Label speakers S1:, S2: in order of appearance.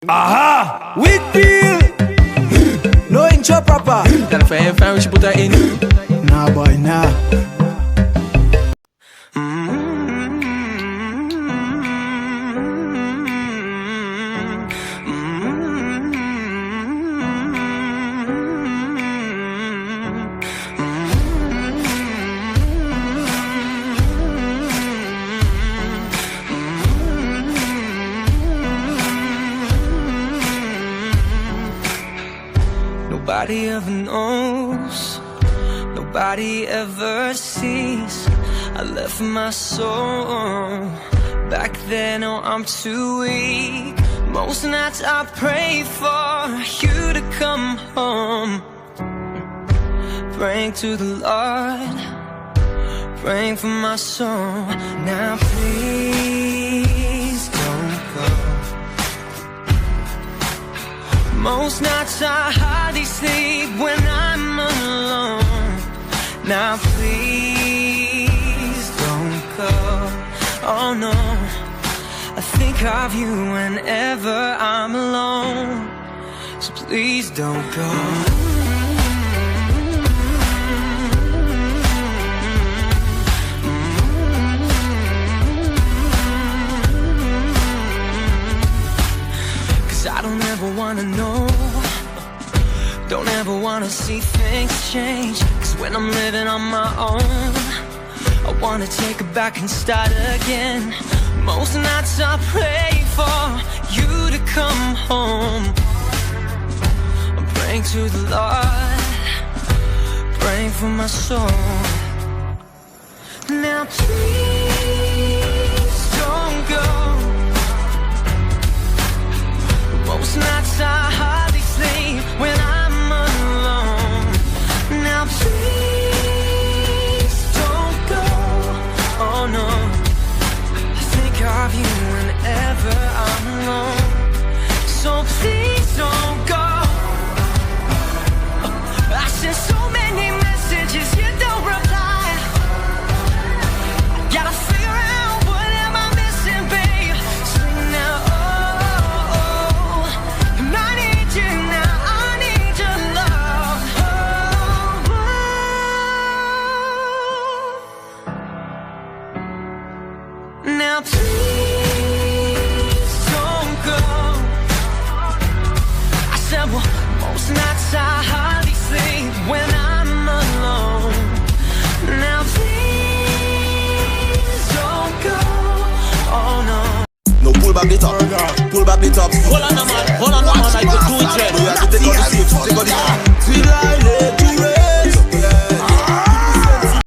S1: Aha! Whitfield! No intro proper.
S2: Gotta find what you put that in.
S1: Nah boy, nah.
S3: Nobody ever knows, nobody ever sees. I left my soul back then, oh I'm too weak. Most nights I pray for you to come home, praying to the Lord, praying for my soul. Now please don't go. Most nights I hardly sleep when I'm alone. Now please don't go. Oh no, I think of you whenever I'm alone. So please don't go. I don't ever wanna know, don't ever wanna see things change. Cause when I'm living on my own, I wanna take it back and start again. Most nights I pray for you to come home. I'm praying to the Lord, praying for my soul. Now please don't go. Most nights I hardly sleep when I'm alone. Now please don't go. Oh no, I think of you whenever I'm alone. So please don't go. I sent so many messages, you don't reply. Gotta figure out what am I missing, babe. Sing now. Now please don't go. I said, well, most nights I hardly sleep when I'm alone. Now please don't go. Oh no.
S4: No, pull back the top. Pull back the top.
S2: Hold on, man. I could do it, Red.
S4: You have to take out the seat. Take out the seat.